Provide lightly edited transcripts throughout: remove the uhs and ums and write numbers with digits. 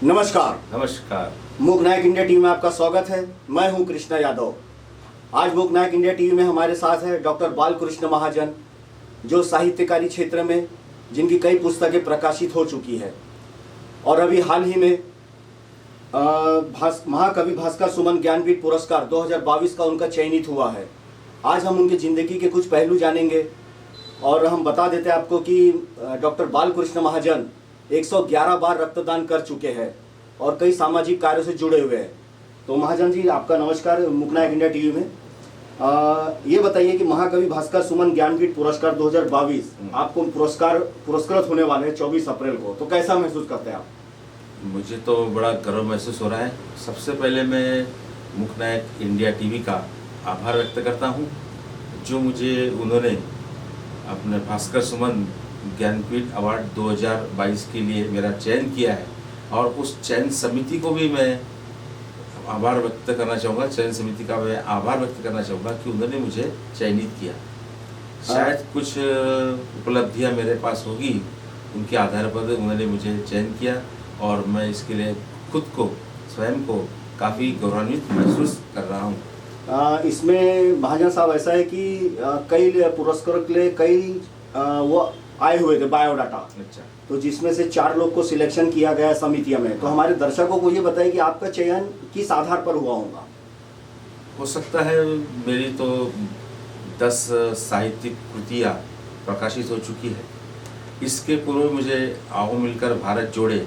नमस्कार। नमस्कार। मूक नायक इंडिया टीवी में आपका स्वागत है। मैं हूं कृष्णा यादव। आज मूक नायक इंडिया टीवी में हमारे साथ है डॉक्टर बालकृष्ण महाजन, जो साहित्यकारी क्षेत्र में जिनकी कई पुस्तकें प्रकाशित हो चुकी है और अभी हाल ही में महाकवि भास्कर सुमन ज्ञानपीठ पुरस्कार 2022 का उनका चयनित हुआ है। आज हम उनकी ज़िंदगी के कुछ पहलू जानेंगे और हम बता देते हैं आपको कि डॉक्टर बालकृष्ण महाजन 111 बार रक्तदान कर चुके हैं और कई सामाजिक कार्यों से जुड़े हुए हैं। तो महाजन जी, आपका नमस्कार मूक नायक इंडिया टीवी में। ये बताइए कि महाकवि भास्कर सुमन ज्ञानपीठ पुरस्कार 2022 आपको पुरस्कृत होने वाले हैं 24 अप्रैल को, तो कैसा महसूस करते हैं आप? मुझे तो बड़ा गर्व महसूस हो रहा है। सबसे पहले मैं मूक नायक इंडिया टीवी का आभार व्यक्त करता हूँ, जो मुझे उन्होंने अपने भास्कर सुमन ज्ञानपीठ अवार्ड 2022 के लिए मेरा चयन किया है। और उस चयन समिति को भी मैं आभार व्यक्त करना चाहूँगा, चयन समिति का मैं आभार व्यक्त करना चाहूँगा कि उन्होंने मुझे चयनित किया। शायद कुछ उपलब्धियाँ मेरे पास होगी, उनके आधार पर उन्होंने मुझे चयन किया और मैं इसके लिए खुद को स्वयं को काफ़ी गौरवान्वित महसूस कर रहा हूँ। इसमें महाजन साहब ऐसा है कि कई पुरस्कार के लिए कई वो आए हुए थे बायोडाटा। अच्छा। तो जिसमें से 4 लोग को सिलेक्शन किया गया समितियों में। तो हमारे दर्शकों को ये बताइए कि आपका चयन किस आधार पर हुआ होगा? हो सकता है मेरी तो 10 साहित्यिक कृतियाँ प्रकाशित हो चुकी है। इसके पूर्व मुझे आओ मिलकर भारत जोड़े,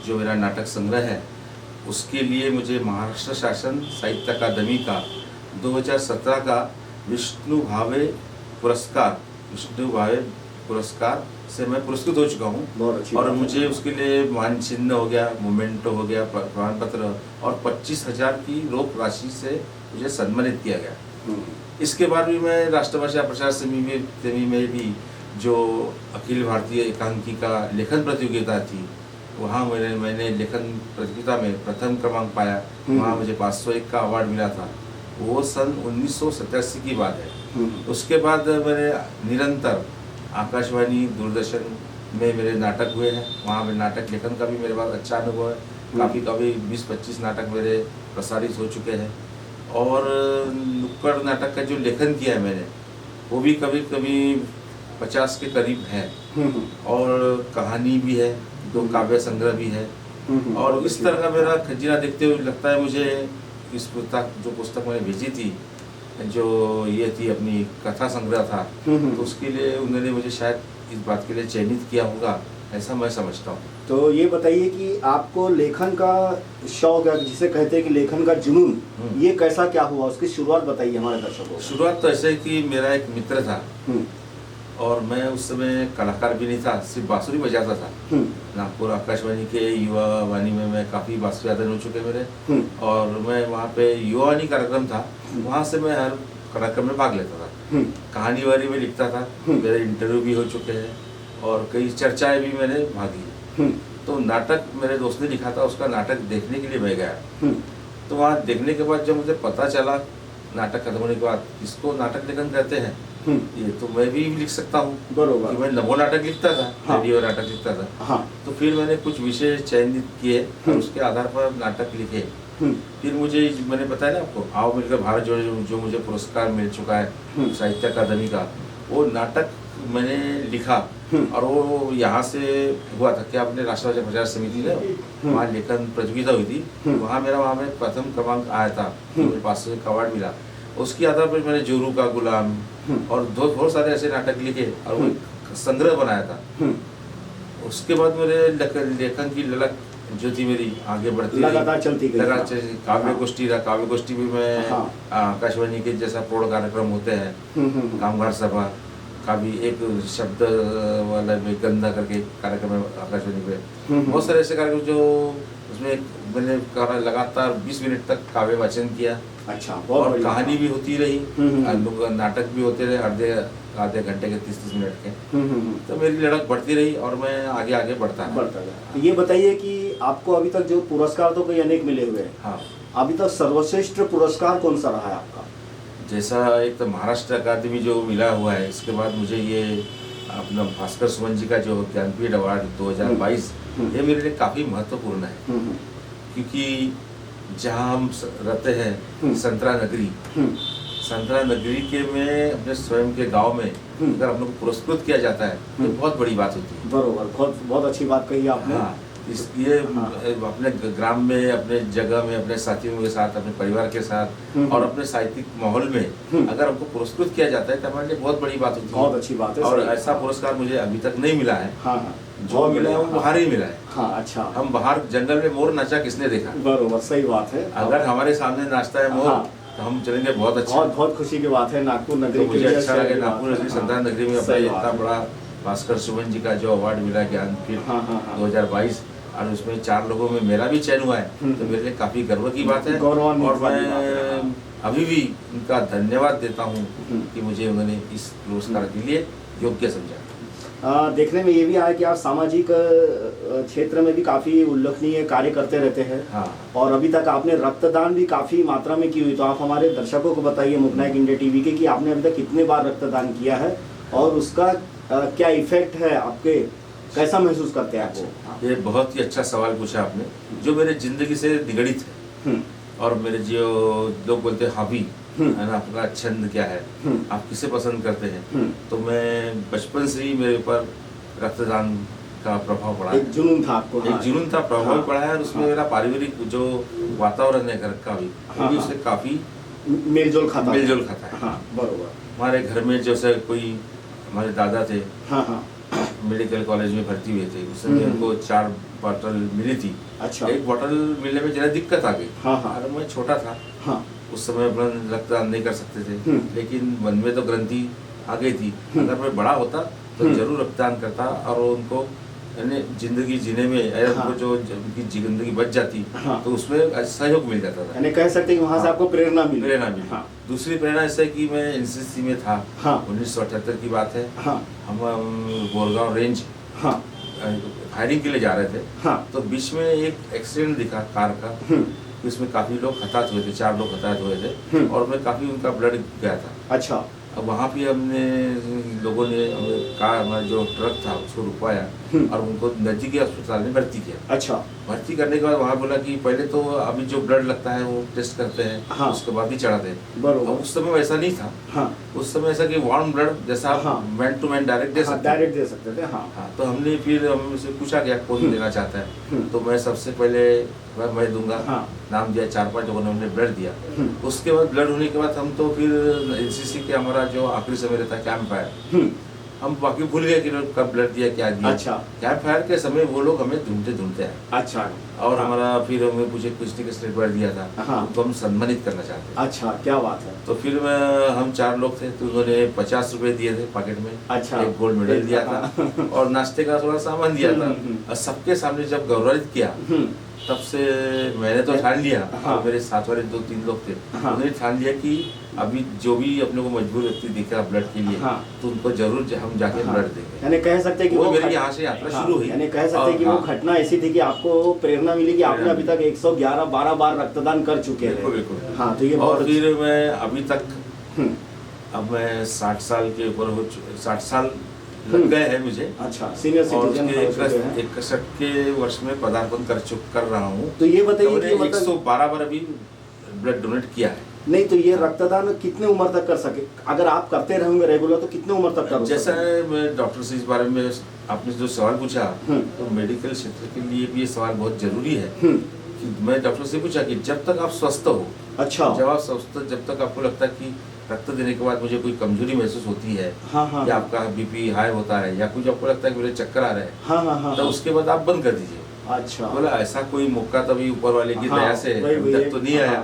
जो मेरा नाटक संग्रह है, उसके लिए मुझे महाराष्ट्र शासन साहित्य अकादमी का 2017 का विष्णु भावे पुरस्कार से मैं पुरस्कृत हो चुका हूँ। और मुझे उसके लिए मान चिन्ह हो गया, मोमेंटो हो गया, प्रमाण पत्र और 25,000 की रोक राशि से मुझे सम्मानित किया गया। इसके बाद भी मैं राष्ट्रभाषा प्रचार समिति में भी, जो अखिल भारतीय एकांकिका लेखन प्रतियोगिता थी, वहाँ मैंने लेखन प्रतियोगिता में प्रथम क्रमांक पाया। वहाँ मुझे 501 का अवार्ड मिला था। वो सन 1987 की बात है। उसके बाद मैंने निरंतर आकाशवाणी, दूरदर्शन में मेरे नाटक हुए हैं। वहाँ मेरे नाटक लेखन का भी मेरे पास अच्छा अनुभव है। काफ़ी 20-25 नाटक मेरे प्रसारित हो चुके हैं। और नुक्कड़ नाटक का जो लेखन किया है मैंने, वो भी कभी 50 के करीब है। और कहानी भी है, 2 काव्य संग्रह भी है। और इस तरह का मेरा खजीना देखते हुए लगता है मुझे, इस पुस्तक मैंने भेजी थी, जो ये थी अपनी कथा संग्रह था, तो उसके लिए उन्होंने मुझे शायद इस बात के लिए चयनित किया होगा, ऐसा मैं समझता हूँ। तो ये बताइए कि आपको लेखन का शौक है, जिसे कहते हैं कि लेखन का जुनून, ये कैसा क्या हुआ? उसकी शुरुआत बताइए हमारे दर्शकों को। शुरुआत तो ऐसे कि मेरा एक मित्र था और मैं उस समय कलाकार भी नहीं था, सिर्फ बांसुरी बजाता था। नागपुर आकाशवाणी के युवा वाणी में मैं काफ़ी बांसुरी वादन हो चुके मेरे। और मैं वहाँ पे युवा वाणी कार्यक्रम था, वहाँ से मैं हर कार्यक्रम में भाग लेता था। कहानी वारी में लिखता था, मेरे इंटरव्यू भी हो चुके हैं और कई चर्चाएं भी मैंने भाग ली। तो नाटक मेरे दोस्त ने लिखा था, उसका नाटक देखने के लिए मैं गया। तो वहाँ देखने के बाद जब मुझे पता चला नाटक खत्म होने के बाद, इसको नाटक लेखन कहते हैं, ये तो मैं भी लिख सकता हूँ। बरोबर। मैं नमो नाटक लिखता था, रेडियो नाटक लिखता था। तो फिर मैंने कुछ विषय चयनित किए और उसके आधार पर नाटक लिखे। फिर मुझे, मैंने बताया ना आपको, आओ मिलकर भारत जोड़े, जो मुझे पुरस्कार मिल चुका है साहित्य अकादमी का, वो नाटक मैंने लिखा। और वो यहाँ से हुआ था कि अपने राष्ट्रभाषा प्रचार समिति ने वहाँ लेखन प्रतियोगिता हुई थी, वहाँ में प्रथम क्रमांक आया था, मेरे पास एक अवार्ड मिला। उसके आधार पर मैंने जोरू का गुलाम और बहुत सारे ऐसे नाटक लिखे और वो संग्रह बनाया था। उसके बाद मेरे लेखन की ललक जो थी मेरी आगे बढ़ती लगातार चलती गई। काव्य गोष्ठी भी मैं आकाशवाणी के जैसा प्रौढ़ कार्यक्रम होते हैं, कामगार सभा का भी एक शब्द वाला में गंदा करके कार्यक्रम है आकाशवाणी पे। बहुत सारे ऐसे कार्यक्रम जो उसमें मैंने लगातार 20 मिनट तक काव्य वाचन किया। अच्छा। और कहानी भी होती रही, नाटक भी होते रहे आधे घंटे के 30-30 मिनट के। तो मेरी लड़क बढ़ती रही और मैं आगे बढ़ता गया। तो ये बताइए कि आपको अभी तक जो पुरस्कार तो कई अनेक मिले हुए हैं, हाँ, अभी तक सर्वश्रेष्ठ पुरस्कार कौन सा रहा है आपका? जैसा एक तो महाराष्ट्र अकादमी जो मिला हुआ है, इसके बाद मुझे ये अपना भास्कर सुमन जी का जो ज्ञानपीठ अवार्ड 2022 ये मेरे लिए काफ़ी महत्वपूर्ण है, क्योंकि जहाँ हम रहते हैं संतरा नगरी, संतरा नगरी के में अपने स्वयं के गांव में अगर हम लोग को पुरस्कृत किया जाता है तो बहुत बड़ी बात होती है। बरोबर, बहुत अच्छी बात कही आपने। हाँ, इसलिए अपने ग्राम में, अपने जगह में, अपने साथियों के साथ, अपने परिवार के साथ और अपने साहित्यिक माहौल में अगर हमको पुरस्कृत किया जाता है तो हमारे लिए बहुत बड़ी बात होती है। बहुत अच्छी बात है। और ऐसा पुरस्कार मुझे अभी तक नहीं मिला है। हाँ, जो मिला है वो बाहर ही मिला है। हाँ, अच्छा। हम बाहर जंगल में मोर नाचा किसने देखा? बरोबर, सही बात है। अगर हमारे सामने नाचता है मोर तो हम चलेंगे, बहुत अच्छा। बहुत खुशी की बात है। नागपुर नगरी तो मुझे अच्छा लगे, नागपुर नगरी संतरा नगरी में अपना इतना बड़ा भास्कर सुमन जी का जो अवार्ड मिला ज्ञानपीठ 2022, और उसमें 4 लोगों में मेरा भी चयन हुआ है, तो मेरे लिए काफी गर्व की बात है। और मैं अभी भी उनका धन्यवाद देता हूँ कि मुझे उन्होंने इस पुरस्कार के लिए योग्य समझा। देखने में ये भी आया कि आप सामाजिक क्षेत्र में भी काफी उल्लेखनीय कार्य करते रहते हैं। हाँ। और अभी तक आपने रक्तदान भी काफी मात्रा में की हुई, तो आप हमारे दर्शकों को बताइए मुकनायक इंडिया टीवी के कि आपने अभी तक कितने बार रक्तदान किया है और उसका क्या इफेक्ट है आपके, कैसा महसूस करते हैं आपको? ये बहुत ही अच्छा सवाल पूछा आपने, जो मेरे जिंदगी से निगड़ित है। और मेरे जो लोग बोलते हैं हॉबी है ना, आपका छंद क्या है, आप किसे पसंद करते हैं, तो मैं बचपन से ही मेरे ऊपर रक्तदान का प्रभाव पड़ा। एक जुनून था आपको? एक जुनून था, प्रभाव पड़ा है। और उसमें मेरा पारिवारिक जो वातावरण है घर का भी उससे काफी मेलजोल खाता है। हाँ, बरोबर। हमारे घर में जैसे कोई हमारे दादा थे, मेडिकल कॉलेज में भर्ती हुए थे, उस समय उनको 4 बॉटल मिली थी। अच्छा। एक बॉटल मिलने में जरा दिक्कत आ गई। और मैं छोटा था, उस समय अपना रक्तदान नहीं कर सकते थे, लेकिन मन में तो ग्रंथि आ गई थी, अगर मैं बड़ा होता तो जरूर रक्तदान करता और उनको जिंदगी जीने में उनको जो उनकी जिंदगी बच जाती तो उसमें सहयोग मिल जाता था। यानी कह सकते हैं कि वहाँ से आपको प्रेरणा मिली। दूसरी प्रेरणा ऐसे कि मैं एनसीसी में था। 1978 की बात है। हम बोरगांव रेंज फायरिंग के लिए जा रहे थे, तो बीच में एक एक्सीडेंट दिखा कार का, इसमें काफी लोग हताहत हुए थे, 4 लोग हताहत हुए थे और उसमें काफी उनका ब्लड गया था। अच्छा। अब वहाँ भी हमने लोगों ने कार, हमारा जो ट्रक था उसको रुकवाया और उनको नजदीकी अस्पताल में भर्ती किया। अच्छा। भर्ती करने के बाद वहाँ बोला कि पहले तो अभी जो ब्लड लगता है वो टेस्ट करते हैं, उसके बाद ही चढ़ाते हैं। अब उस समय वैसा नहीं था। उस समय ऐसा कि वार्म ब्लड जैसा आप मैन टू मैन डायरेक्ट दे सकते थे। तो हमने फिर हमसे पूछा गया कौन देना चाहता है, तो मैं सबसे पहले मैं दूंगा, नाम दिया। 4-5 लोगों ने हमने ब्लड दिया। उसके बाद ब्लड होने के बाद हम तो फिर एनसीसी के हमारा जो आखिरी समय रहता है कैंप फायर, हम बाकी भूल गए कि कब ब्लड दिया, क्या दिया। अच्छा। कैंप फायर के समय वो लोग हमें ढूंढते हैं। अच्छा। और हमारा फिर हमें पूछे किसने ब्लड दिया था, तो हम सम्मानित करना चाहते हैं। अच्छा, क्या बात है। तो फिर हम 4 लोग थे, तो उन्होंने 50 रुपए दिए थे पॉकेट में। अच्छा। एक गोल्ड मेडल दिया था और नाश्ते का थोड़ा सामान दिया था। और सबके सामने जब गौरवित किया तब से मैंने तो ठान लिया, और मेरे साथ वाले 2-3 लोग थे, उन्होंने ठान लिया कि अभी जो भी अपने को मजबूर व्यक्ति दिखा ब्लड के लिए, तो उनको जरूर हम जाके ब्लड देंगे। यानी कह सकते हैं कि वो मेरी यहाँ से यात्रा शुरू हुई। यानी कह सकते हैं कि वो घटना ऐसी थी कि आपको प्रेरणा मिली कि आपने अभी तक 111-12 बार रक्तदान कर चुके हैं। बिल्कुल। हाँ, तो ये और फिर मैं अभी तक, अब मैं 60 साल के ऊपर 60 साल लग गए हैं मुझे। अच्छा, सीनियर सिटीजन। 61 के वर्ष में पदार्पण कर रहा हूँ। तो ये बताइए कि 112 बार अभी ब्लड डोनेट किया है। नहीं, तो ये रक्तदान कितने उम्र तक कर सके, अगर आप करते रहेंगे रेगुलर, तो कितने उम्र तक कर? जैसा मैं डॉक्टर से इस बारे में आपने जो सवाल पूछा, तो मेडिकल क्षेत्र के लिए भी ये सवाल बहुत जरूरी है कि मैं डॉक्टर से पूछा कि जब तक आप स्वस्थ हो। अच्छा। जब तक आपको लगता है कि रक्त देने के बाद मुझे कोई कमजोरी महसूस होती है, या आपका बीपी हाई होता है, या कुछ आपको लगता है कि मेरे चक्कर आ रहे हैं, तो उसके बाद आप बंद कर दीजिए। अच्छा। बोला ऐसा कोई मौका तभी ऊपर वाले की दया से अभी तक तो नहीं आया।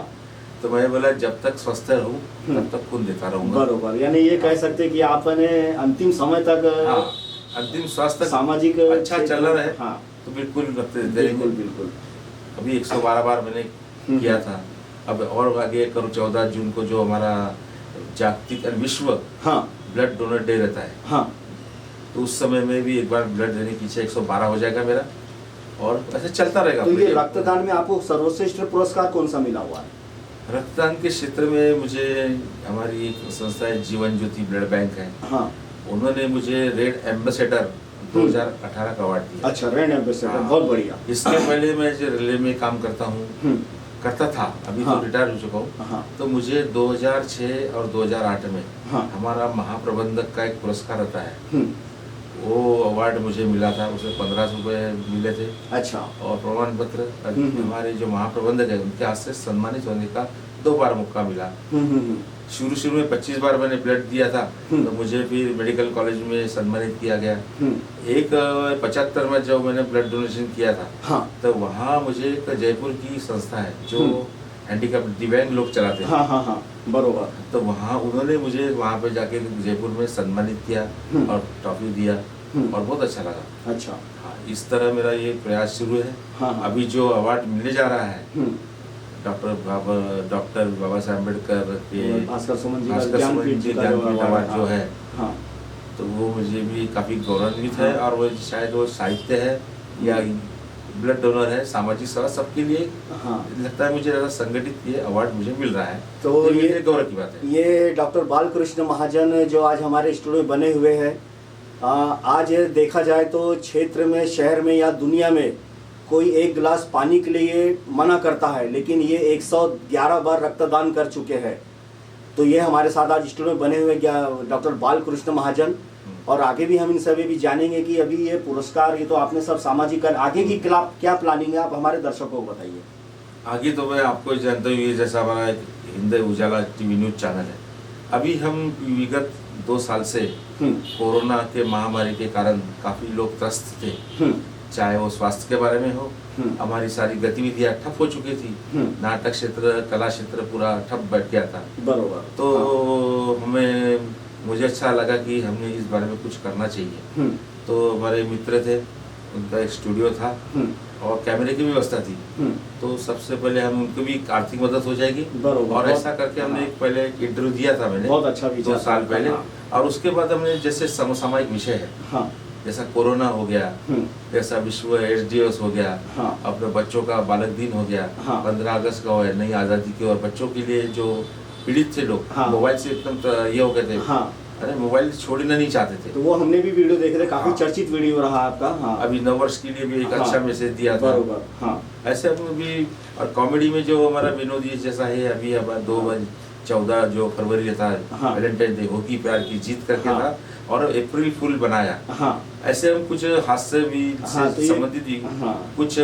तो मैं बोला जब तक स्वस्थ रहूं तब तक खून देता रहूंगा। बरोबर। यानी ये कह सकते हैं कि आपने अंतिम समय तक, अंतिम स्वास्थ्य सामाजिक अच्छा चल रहा है, तो बिल्कुल रक्त देते रहेंगे। बिल्कुल। अभी 112 बार मैंने किया था। अब और आगे करूँ 14 जून को जो हमारा जागतिक विश्व ब्लड डोनर डे रहता है, तो उस समय में भी एक बार ब्लड देने की इच्छा 112 हो जाएगा मेरा, और ऐसे चलता रहेगा। तो ये रक्तदान में आपको सर्वश्रेष्ठ पुरस्कार कौन सा मिला हुआ है? रक्तदान के क्षेत्र में मुझे हमारी एक संस्था है जीवन ज्योति ब्लड बैंक है, उन्होंने मुझे रेड एम्बेसडर 2018 का अवार्ड दिया। अच्छा, ब्रांड एम्बेसडर, हाँ। बहुत बढ़िया। इसके पहले मैं जो रेलवे में काम करता था, अभी हाँ। तो रिटायर हो चुका हूँ। हाँ। तो मुझे 2006 और 2008 में हाँ। हमारा महाप्रबंधक का एक पुरस्कार आता है, वो अवार्ड मुझे मिला था। उसमें 1500 रुपये मिले थे। अच्छा। और प्रमाण पत्र हमारे जो महाप्रबंधक है उनके हाथ से सम्मानित होने का 2 बार मौका मिला। शुरू में 25 बार मैंने ब्लड दिया था, तो मुझे फिर मेडिकल कॉलेज में सम्मानित किया गया। एक 75 में जब मैंने ब्लड डोनेशन किया था, हाँ। तो वहाँ मुझे एक जयपुर की संस्था है जो हैंडीकैप दिव्यांग लोग चलाते हैं। हाँ हाँ हाँ, बरोबर। तो वहाँ उन्होंने मुझे वहाँ पे जाके जयपुर में सम्मानित किया और ट्रॉफी दिया और बहुत अच्छा लगा। अच्छा। हाँ, इस तरह मेरा ये प्रयास शुरू है। हाँ। अभी जो अवार्ड मिलने जा रहा है डॉक्टर बाबा साहब अम्बेडकर के भास्कर सुमन जी भास्कर सुमन जी ज्ञानपीठ अवार्ड जो है, हाँ, तो वो मुझे भी काफ़ी गौरवान्वित है। और वो शायद वो साहित्य है या ब्लड डोनर है, सामाजिक सेवा, सबके लिए हाँ, लगता है मुझे ज़्यादा संगठित ये अवार्ड मुझे मिल रहा है। तो ये गौरव की बात है। ये डॉक्टर बालकृष्ण महाजन जो आज हमारे स्टूडियो में बने हुए हैं, आज देखा जाए तो क्षेत्र में, शहर में या दुनिया में कोई एक गिलास पानी के लिए मना करता है, लेकिन ये 111 बार रक्तदान कर चुके हैं। तो ये हमारे साथ आज स्टूडियो में बने हुए डॉक्टर बालकृष्ण महाजन, और आगे भी हम इनसे भी जानेंगे कि अभी ये पुरस्कार, ये तो आपने सब सामाजिक कर, आगे की क्या प्लानिंग है, आप हमारे दर्शकों को बताइए। आगे तो मैं आपको जानता हूँ, ये जैसा हमारा हिंद उजाला टीवी न्यूज चैनल है, अभी हम विगत 2 साल से कोरोना के महामारी के कारण काफ़ी लोग त्रस्त थे, चाहे वो स्वास्थ्य के बारे में हो, हमारी सारी गतिविधियां ठप हो चुकी थी, नाटक क्षेत्र, कला क्षेत्र पूरा ठप बैठ गया था। बरोबर। तो मुझे अच्छा लगा कि हमने इस बारे में कुछ करना चाहिए। तो हमारे मित्र थे, उनका एक स्टूडियो था और कैमरे की व्यवस्था थी, तो सबसे पहले हम उनको भी आर्थिक मदद हो जाएगी। और ऐसा करके हमने एक पहले एक इंटरव्यू दिया था मैंने, बहुत अच्छा 2 साल पहले। और उसके बाद हमने जैसे समसामयिक विषय है, हाँ, जैसा कोरोना हो गया, जैसा विश्व एड्स दिवस हो गया, हाँ, अपने बच्चों का बालक दिन हो गया, हाँ, 15 अगस्त का है, नई आज़ादी की, और बच्चों के लिए जो पीड़ित थे लोग, हाँ, मोबाइल से एकदम ये हो गए थे, हाँ, अरे मोबाइल छोड़ना नहीं चाहते थे। तो वो हमने भी वीडियो देखे थे, काफी हाँ, चर्चित वीडियो रहा आपका। हाँ, अभी नववर्ष के लिए भी एक हाँ, अच्छा मैसेज दिया था। बरोबर। हाँ, ऐसे हम भी, और कॉमेडी में जो हमारा विनोदी जैसा है, अभी हमारा 2014 जो फरवरी था, हाँ, वैलेंटाइन डे, होकी प्यार की जीत करके हाँ, था, और अप्रैल फूल बनाया। हाँ, ऐसे हम कुछ हास्य भी हाँ, से संबंधित भी, हाँ, कुछ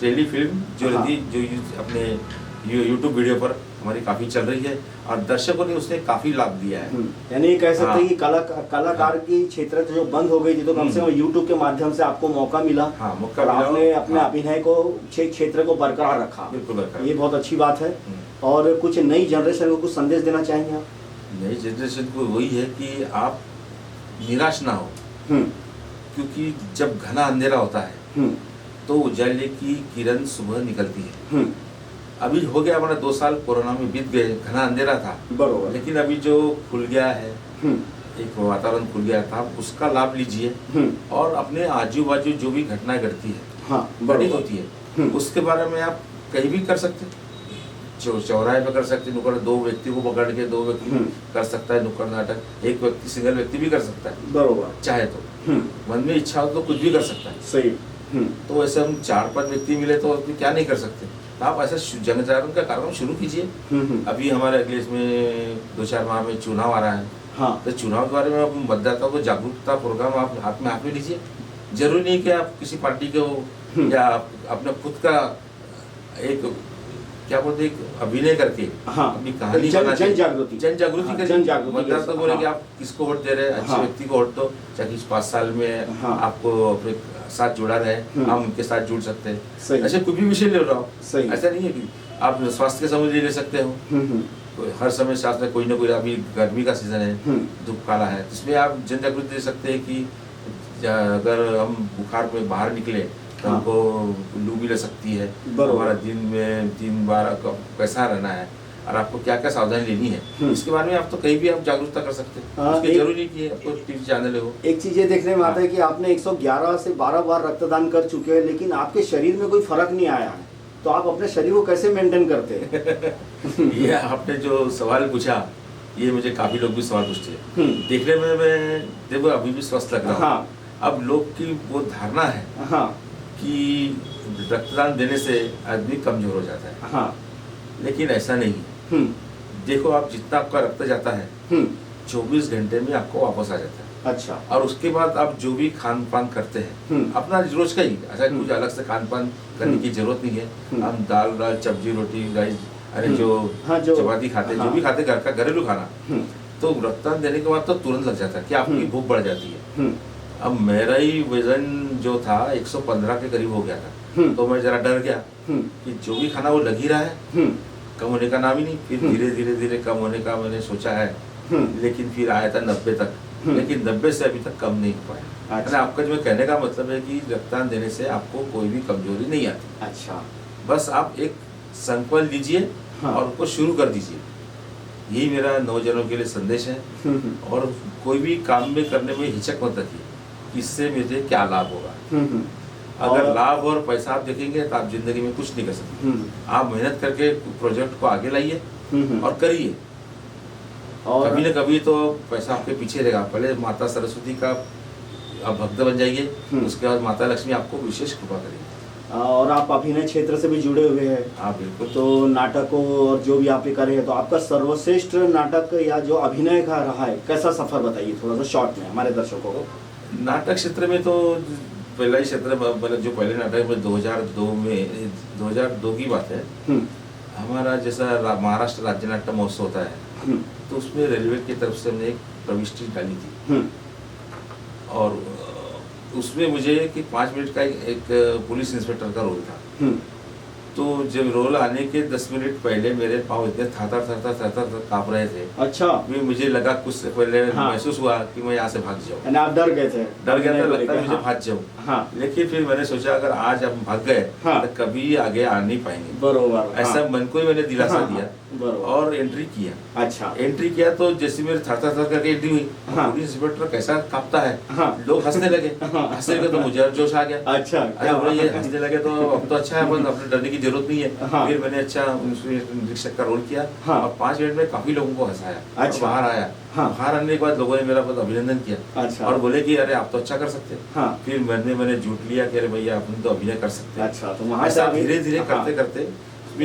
टेलीफिल्म जो हाँ, रहती, जो अपने यूट्यूब वीडियो पर हमारी काफ़ी चल रही है, और दर्शकों ने उसने काफ़ी लाभ दिया है। यानी कह सकते हैं कि हाँ, कलाकार की क्षेत्र जो बंद हो गई थी, तो कम से कम यूट्यूब के माध्यम से आपको मौका मिला। हाँ, मौका और मिला, आपने अपने हाँ, अभिनय को, क्षेत्र को बरकरार रखा। बिल्कुल बरकरार। ये बहुत अच्छी बात है। और कुछ नई जनरेशन को कुछ संदेश देना चाहेंगे आप? नई जनरेशन को वही है कि आप निराश ना हो, क्योंकि जब घना अंधेरा होता है तो उजाले की किरण सुबह निकलती है। अभी हो गया हमारा 2 साल कोरोना में बीत गए, घना अंधेरा था, बरोबर, लेकिन अभी जो खुल गया है, एक वातावरण खुल गया था, उसका लाभ लीजिए। और अपने आजू बाजू जो भी घटनाएं घटती है, हाँ, बड़ी होती है, उसके बारे में आप कहीं भी कर सकते, चौराहे पे कर सकते, नुक्कड़ 2 व्यक्ति को पकड़ के 2 व्यक्ति कर सकता है नुक्कड़ नाटक, 1 व्यक्ति, सिंगल व्यक्ति भी कर सकता है, बरोबर, चाहे तो, मन में इच्छा हो तो कुछ भी कर सकता है। सही। तो वैसे हम 4-5 व्यक्ति मिले तो क्या नहीं कर सकते, तो आप ऐसा जन जागरण का कार्यक्रम शुरू कीजिए। अभी हमारे अगले इसमें 2-4 माह में चुनाव आ रहा है, हाँ, तो चुनाव के बारे में आप मतदाताओं को जागरूकता प्रोग्राम आप हाथ में लीजिए। जरूरी नहीं कि आप किसी पार्टी के हो, या अपने खुद का एक क्या बोलते एक अभिनय करके, हाँ, अपनी कहानी बना, जन जागृति करिए। मतदाता बोले कि आप किसको वोट दे रहे हैं, अच्छे व्यक्ति को वोट दो, चाहे 5 साल में आपको अपने साथ जुड़ा रहे, हम उनके साथ जुड़ सकते हैं। ऐसे कोई भी विषय ले रहा हो, ऐसा नहीं है कि आप स्वास्थ्य के संबंध ले सकते हो, हर समय साथ में कोई ना कोई, अभी गर्मी का सीजन है, धूप काला है, इसमें आप जन जागृति दे सकते हैं कि अगर हम बुखार में बाहर निकले तो हमको लू भी लग सकती है, हमारा दिन में 3 बार कैसा रहना है, और आपको क्या क्या सावधानी लेनी है, इसके बारे में आप तो कहीं भी आप जागरूकता कर सकते हैं। उसकी जरूरी नहीं कि आपको टीवी चैनल हो। एक चीज ये देखने में आता है कि आपने 111 से 12 बार रक्तदान कर चुके हैं, लेकिन आपके शरीर में कोई फर्क नहीं आया है, तो आप अपने शरीर को कैसे मेंटेन करते हैं? ये आपने जो सवाल पूछा, ये मुझे काफी लोग भी सवाल पूछते हैं। देखने में मैं देखो अभी भी स्वस्थ लग रहा हूँ, अब लोग की वो धारणा है हाँ कि रक्तदान देने से आदमी कमजोर हो जाता है, हाँ। लेकिन ऐसा नहीं है। देखो, आप जितना आपका रक्त जाता है 24 घंटे में आपको वापस आ जाता है। अच्छा। और उसके बाद आप जो भी खान पान करते हैं अपना रोज का ही, ऐसा कुछ अलग से खान पान करने की जरूरत नहीं है। हम दाल सब्जी रोटी राइस, अरे जो चपाती खाते हैं, जो भी खाते घर का घरेलू खाना, तो रक्तदान देने के बाद तो तुरंत लग जाता है कि आपकी भूख बढ़ जाती है। अब मेरा ही वजन जो था 115 के करीब हो गया था, तो मैं जरा डर गया कि जो भी खाना वो लग ही रहा है, कम होने का नाम ही नहीं। फिर धीरे धीरे धीरे कम होने का मैंने सोचा है, लेकिन फिर आया था 90 तक, लेकिन 90 से अभी तक कम नहीं हो पाया। अच्छा। आपका जो कहने का मतलब है कि रक्तदान देने से आपको कोई भी कमजोरी नहीं आती। अच्छा। बस आप एक संकल्प लीजिए और उसको शुरू कर दीजिए। यही मेरा नौजवानों के लिए संदेश है। और कोई भी काम में करने में हिचक मत रखिए, इससे मुझे क्या लाभ होगा। अगर लाभ और पैसा आप देखेंगे तो आप जिंदगी में कुछ नहीं कर सकते। आप मेहनत करके प्रोजेक्ट को आगे लाइए और करिए, और कभी न कभी तो पैसा आपके पीछे रहेगा। पहले माता सरस्वती का आप भक्त बन जाइए, उसके बाद माता लक्ष्मी आपको विशेष कृपा करेगी। और आप अभिनय क्षेत्र से भी जुड़े हुए हैं। हाँ बिल्कुल। तो नाटकों और जो भी आप करे हैं, तो आपका सर्वश्रेष्ठ नाटक या जो अभिनय का रहा है, कैसा सफर बताइए थोड़ा सा शॉर्ट में हमारे दर्शकों को। नाटक क्षेत्र में तो पहला ही क्षेत्र, मतलब जो पहले नाटक में 2002 की बात है, हमारा जैसा महाराष्ट्र राज्य नाट्य महोत्सव होता है, तो उसमें रेलवे की तरफ से हमने एक प्रविष्टि डाली थी। और उसमें मुझे कि 5 मिनट का एक पुलिस इंस्पेक्टर का रोल था। तो जब रोल आने के 10 मिनट पहले मेरे पाँव इतने थर काँप रहे थे। अच्छा। फिर मुझे लगा कुछ से पहले महसूस हुआ कि मैं यहाँ से भाग जाऊँ। आप डर गए थे? डर गया था, लगता है मुझे भाग जाऊँ। लेकिन फिर मैंने सोचा अगर आज हम भाग गए तो कभी आगे आ नहीं पाएंगे। बरोबर। ऐसा मन को ही मैंने दिलासा दिया और एंट्री किया। अच्छा। एंट्री किया तो जैसे मेरे थर करके एंट्री हुई, पुलिस इंस्पेक्टर कैसा कांपता है, लोग हंसने लगे। हंसने लगे तो मुझे जोश आ गया। अच्छा। अरे ये हंसने लगे तो अब तो अच्छा है, अपन अपने डरने की जरूरत नहीं है। फिर मैंने अच्छा निरीक्षक का रोल किया और 5 मिनट में काफी लोगों को हंसाया। अच्छा। बाहर आया। बाहर आने के बाद लोगों ने मेरा बहुत अभिनंदन किया। अच्छा। और बोले कि अरे आप तो अच्छा कर सकते हैं। फिर मैंने झूठ लिया कि अरे भैया अपन तो अभिनय कर सकते हैं। अच्छा। तो वहाँ से धीरे धीरे करते करते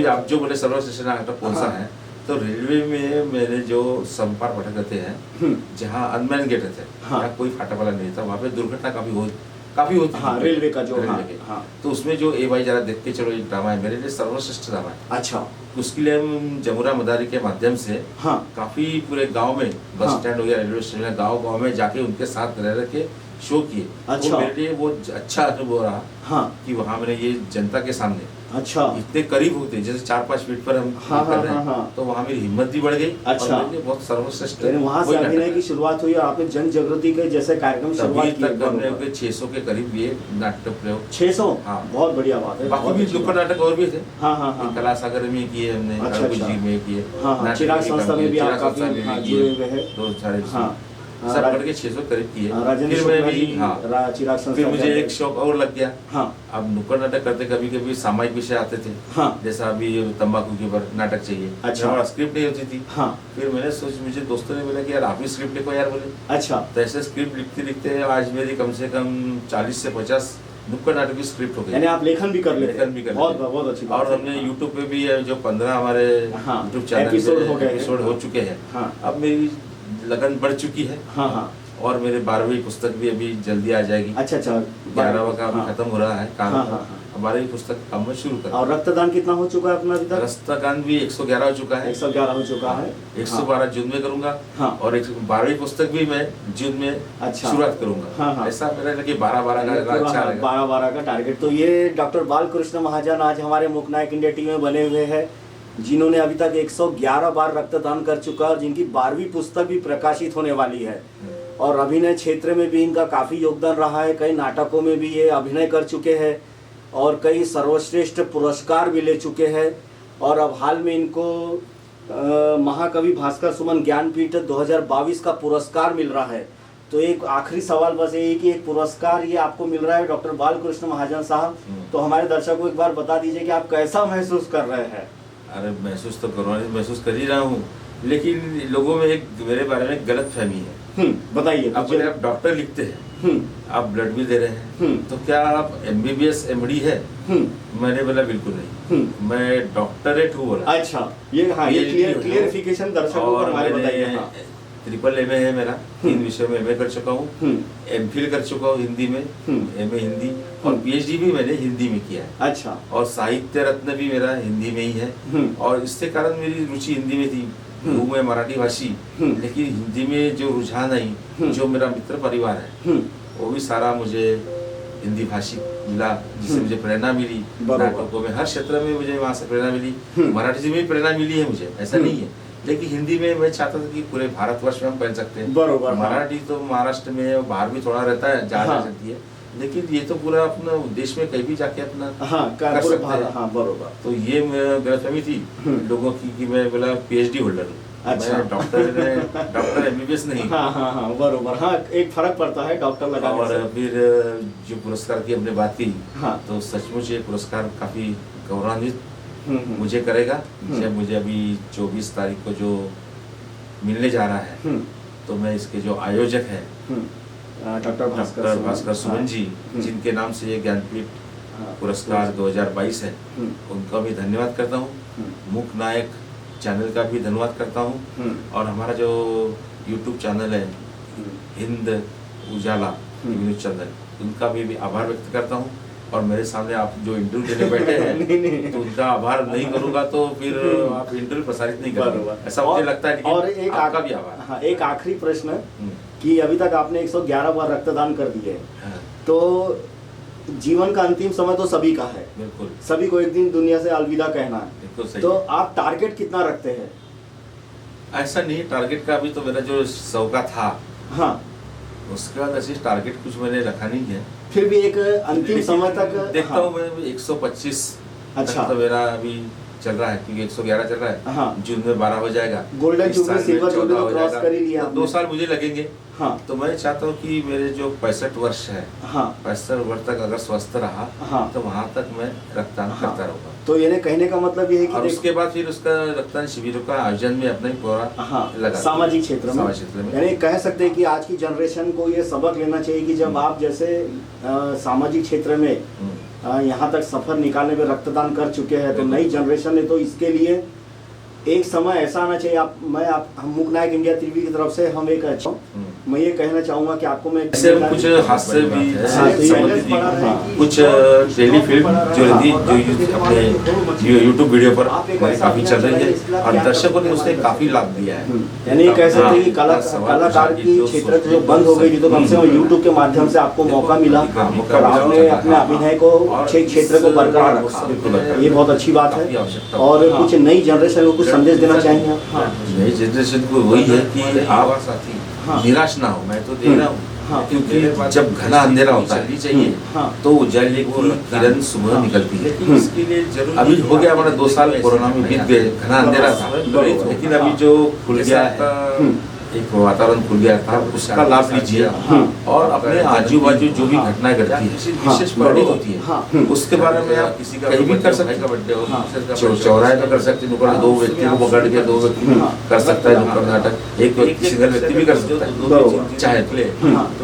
आप जो बोले सर्वश्रेष्ठ नाटक कौन सा है, तो रेलवे में मेरे जो संपार पटक रहते हैं, जहाँ अनमैन गेट रहते हैं, या कोई फाटा वाला नहीं था, वहाँ पे दुर्घटना काफी होती है रेलवे का जो रेलवे के। तो उसमें जो ए भाई जरा देख के चलो, एक ड्रामा है मेरे लिए सर्वश्रेष्ठ ड्रामा है। अच्छा। उसके लिए हम जमुना मदारी के माध्यम से काफी पूरे गांव में, बस स्टैंड हो गया, रेलवे स्टेशन, गांव में जाके उनके साथ रह के शो किए। अच्छा। तो मेरे लिए वो अच्छा अनुभव रहा कि वहाँ मैंने ये जनता के सामने अच्छा इतने करीब होते, जैसे 4-5 फीट पर हम कर रहे हैं, तो वहाँ मेरी हिम्मत भी बढ़ गई। अच्छा। और मेरे बहुत सर्वश्रेष्ठ वहाँ से अभिनय की शुरुआत हुई और आपने जन जागृति के जैसे कार्यक्रम शुरुआत की। हमने 600 के करीब ये नाटक प्रयोग। 600? हाँ, बहुत बढ़िया बात है। बाकी भी नुक्कड़ नाटक और भी थे। कला सागर में किए हमने, में किए, चिराग संस्था में भी आप काफी जुड़े हुए हैं। 2 सब बढ़ के 600 करीब किए। फिर मैं भी फिर मुझे एक शौक और लग गया। अब नुक्कड़ नाटक करते कभी कभी सामाजिक विषय आते थे, जैसा अभी तंबाकू के ऊपर नाटक चाहिए। अच्छा। हमारा स्क्रिप्ट नहीं होती थी। फिर मैंने मुझे दोस्तों ने बोला कि यार आप भी स्क्रिप्ट लिखो यार, बोले। अच्छा। तो ऐसे स्क्रिप्ट लिखते लिखते आज मेरी कम से कम 40 से 50 नुक्कड़ नाटक की स्क्रिप्ट हो गई। यानी आप लेखन भी कर लेते हैं? बहुत अच्छी बात। और हमने यूट्यूब पे भी जो 15 हमारे यूट्यूब चैनल एपिसोड हो चुके हैं। अब मेरी लगन बढ़ चुकी है। और मेरे 12वीं पुस्तक भी अभी जल्दी आ जाएगी। अच्छा। 11वां का खत्म हो रहा है काम। 12वीं पुस्तक काम में शुरू कर। और रक्तदान कितना हो चुका है अपना अभी तक? रक्तदान भी 111 हो चुका है। 111 हो चुका है। 112 जून में करूंगा। और 12वीं पुस्तक भी मैं जून में शुरुआत करूंगा। ऐसा मेरा लगे 12-12 का अच्छा 12-12 का टारगेट। तो ये डॉक्टर बालकृष्ण महाजन आज हमारे मुकनायक इंडिया टीम में बने हुए हैं, जिन्होंने अभी तक 111 बार रक्तदान कर चुका और जिनकी 12वीं पुस्तक भी प्रकाशित होने वाली है। और अभिनय क्षेत्र में भी इनका काफ़ी योगदान रहा है। कई नाटकों में भी ये अभिनय कर चुके हैं और कई सर्वश्रेष्ठ पुरस्कार भी ले चुके हैं। और अब हाल में इनको महाकवि भास्कर सुमन ज्ञानपीठ 2022 का पुरस्कार मिल रहा है। तो एक आखिरी सवाल बस यही कि एक पुरस्कार ये आपको मिल रहा है डॉक्टर बालकृष्ण महाजन साहब, तो हमारे दर्शकों को एक बार बता दीजिए कि आप कैसा महसूस कर रहे हैं? अरे महसूस तो महसूस कर ही रहा हूँ, लेकिन लोगों में एक मेरे बारे में गलत फहमी है। बताइए। आप डॉक्टर लिखते हैं, आप ब्लड भी दे रहे हैं, तो क्या आप MBBS MD है? मैंने बोला बिल्कुल नहीं, मैं डॉक्टरेट हूँ बोला। अच्छा, ये हाँ, ये क्लियरिफिकेशन दर्शकों को हमारे बताइए। हाँ, ट्रिपल MA है मेरा, 3 विषयों में MA कर चुका हूँ, MPhil कर चुका हूँ हिंदी में, MA हिंदी, और PhD भी मैंने हिंदी में किया है। अच्छा, और साहित्य रत्न भी मेरा हिंदी में ही है, और इसके कारण मेरी रुचि हिंदी में थी। हूँ मैं मराठी भाषी, लेकिन हिंदी में जो रुझान आई, जो मेरा मित्र परिवार है, वो भी सारा मुझे हिंदी भाषी मिला, जिससे मुझे प्रेरणा मिली। नाटकों में, हर क्षेत्र में मुझे वहाँ से प्रेरणा मिली। मराठी से भी प्रेरणा मिली है मुझे, ऐसा नहीं है, लेकिन हिंदी में मैं चाहता था कि पूरे भारतवर्ष में हम पहन सकते हैं। बरोबर। मराठी तो महाराष्ट्र में, बाहर भी थोड़ा रहता है, जा सकती है, लेकिन ये तो पूरा अपना देश में कहीं भी जाके अपना कर सकते हैं। हाँ, बरोबर। तो ये गलतफहमी थी लोगों की कि मैं बोला PhD होल्डर हूँ। अच्छा, मैं डॉक्टर MBBS नहीं। हाँ, बरोबर। हाँ, एक फर्क पड़ता है डॉक्टर लगाने और फिर जो पुरस्कार की हमने बात की, तो सचमुच ये पुरस्कार काफी गौरवान्वित मुझे करेगा। जब मुझे अभी 24 तारीख को जो मिलने जा रहा है, तो मैं इसके जो आयोजक है डॉक्टर भास्कर सुमन जी, जिनके नाम से ये ज्ञानपीठ पुरस्कार 2022 है, उनका भी धन्यवाद करता हूँ। मुख नायक चैनल का भी धन्यवाद करता हूँ, और हमारा जो YouTube चैनल है हिंद उजाला न्यूज चैनल, उनका भी आभार व्यक्त करता हूँ। और मेरे सामने आप जो इंटरव्यू देने बैठे हैं, तो उनका आभार नहीं करूँगा तो फिर आप इंटरव्यू प्रसारित नहीं करोगे, ऐसा मुझे लगता है। और एक आपका भी आभार। हाँ, एक आखिरी प्रश्न कि अभी तक आपने 111 बार रक्तदान कर दिए, तो जीवन का अंतिम समय तो सभी का है, बिल्कुल, सभी को एक दिन दुनिया से अलविदा कहना है, तो आप टारगेट कितना रखते हैं? ऐसा नहीं, टारगेट का अभी तो मेरा जो 100 का था, हाँ, उसके बाद ऐसे टारगेट कुछ मैंने रखा नहीं है। फिर भी एक अंतिम समय तक देखता हूँ मैं 125। अच्छा, तो मेरा अभी चल रहा है, क्योंकि 111 चल रहा है। हाँ, जून में 12 हो जाएगा, गोल्डन जुबली, सिल्वर जुबली तो क्रॉस कर ही लिया, 2 साल मुझे लगेंगे। हाँ, तो मैं चाहता हूँ कि मेरे जो 65 वर्ष है, 65 वर्ष तक अगर स्वस्थ रहा, तो वहाँ तक मैं रक्तदान करता रहूँगा। तो ये कहने का मतलब ये है कि और उसके बाद फिर उसका रक्तदान शिविरों का आयोजन में अपना पूरा लगा सामाजिक क्षेत्र में, यानी कह सकते हैं कि आज की जनरेशन को ये सबक लेना चाहिए कि जब आप जैसे सामाजिक क्षेत्र में यहाँ तक सफर निकालने में रक्तदान कर चुके हैं, तो नई जनरेशन ने तो इसके लिए एक समय ऐसा आना चाहिए। हम मुख नायक इंडिया टीवी की तरफ से हम एक अच्छा, मैं ये कहना चाहूँगा कि आपको मैं कुछ हास्य भी कुछ टेलीफिल्म जो रहती जो अपने YouTube वीडियो पर काफी चल रही है, और दर्शकों ने उससे काफी लाभ दिया है। यानी कह सकते हैं कि कलाकार की क्षेत्र जो बंद हो गई थी, तो कम से कम YouTube के माध्यम से आपको मौका मिला और आपने अपने अभिनय को क्षेत्र को बरकरार रखा, ये बहुत अच्छी बात है। और कुछ नई जनरेशन को कुछ संदेश देना चाहिए? नई जनरेशन को वही है कि आप निराश ना हो, मैं तो दे रहा हूँ, क्योंकि जब घना अंधेरा होता है चाहिए, तो उजाले की किरण सुबह निकलती है। अभी हो गया हमारा 2 साल कोरोना में बीत गए, घना अंधेरा था, लेकिन अभी जो खुल गया है, एक वातावरण खुल गया था, उसका लाभ लीजिए, और अपने आजू बाजू जो भी घटनाएं घटती है, विशेष पार्टी होती है, उसके बारे में आप किसी का कहीं भी कर सकते हैं। चौराहे में कर सकते हैं, 2 व्यक्ति को पकड़ के 2 व्यक्ति कर सकता है नुक्कड़ नाटक, एक सिंगल व्यक्ति भी कर सकता है, चाहे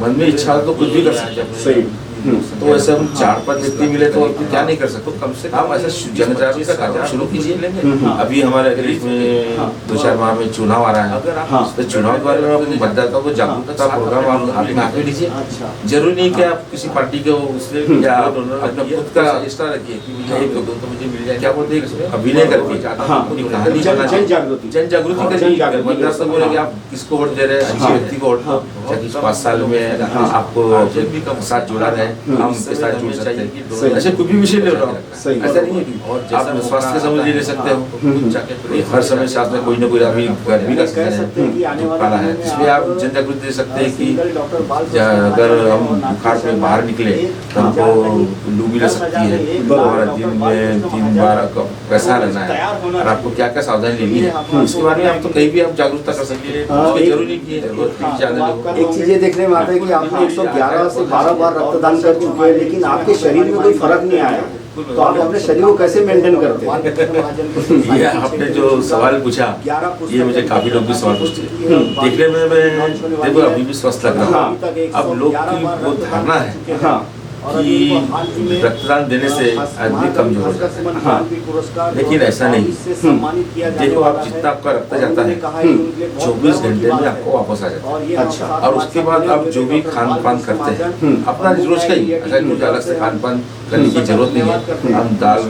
मन में इच्छा हो तो कुछ भी कर सकते हैं। तो ऐसे हम 4-5 व्यक्ति मिले तो क्या नहीं कर सकते, कम से कम ऐसा जनजागृति का कार्यक्रम शुरू कीजिए। अभी हमारे में 2-4 माह में चुनाव आ रहा है, तो चुनाव के बारे में आप मतदाताओं को जागरूकता प्रोग्राम आप हाथ में लीजिए। जरूरी नहीं कि आप किसी पार्टी के उससे या अपना खुद का एक्स्ट्रा रखिए कि मुझे एक दो तो मुझे मिल जाए, क्या बोलते हैं अभिनय करके अपनी कहानी जन जागृति करिए। मतदाता बोले कि आप किसको वोट दे रहे हैं, अच्छे व्यक्ति को वोट दो, 5 साल में आपको साथ जुड़ा रहे, हम इसके साथ जुड़ सकते हैं। ऐसे कोई भी विषय ले रहा हूँ, ऐसा नहीं है कि आप स्वास्थ्य समझ ले सकते हो, हर समय साथ में कोई ना कोई अभी गर्मी का पाला है, इसलिए आप जन जागृति दे सकते हैं कि अगर हम बुखार से बाहर निकले तो हमको लू भी लग सकती है, और दिन में 3 बार कैसा रहना है, और आपको क्या क्या सावधानी लेनी है, इसके बारे में आप तो कहीं भी आप जागरूकता कर सकते हैं। जरूरी नहीं है। एक चीज ये देखने में आता है कि आपने 111 से 12 बार रक्तदान कर चुके हैं, लेकिन आपके शरीर में कोई फर्क नहीं आया, तो आप अपने शरीर को कैसे मेंटेन करते हैं? ये आपने जो सवाल पूछा, ये मुझे काफी लोग भी सवाल पूछते हैं। देखने में मैं देखो अभी भी स्वस्थ लग रहा हूँ। अब लोग की वो धारणा है कि रक्तदान देने से आदमी कमजोर हो जाता है। हाँ, लेकिन ऐसा नहीं। देखो आप जितना आपका रक्त जाता है 24 घंटे में आपको वापस आ जाता है। अच्छा। और उसके बाद आप जो भी खान पान करते हैं अपना रोज का ही, ऐसा मुझे अलग से खान पान करने की जरूरत नहीं है। हम दाल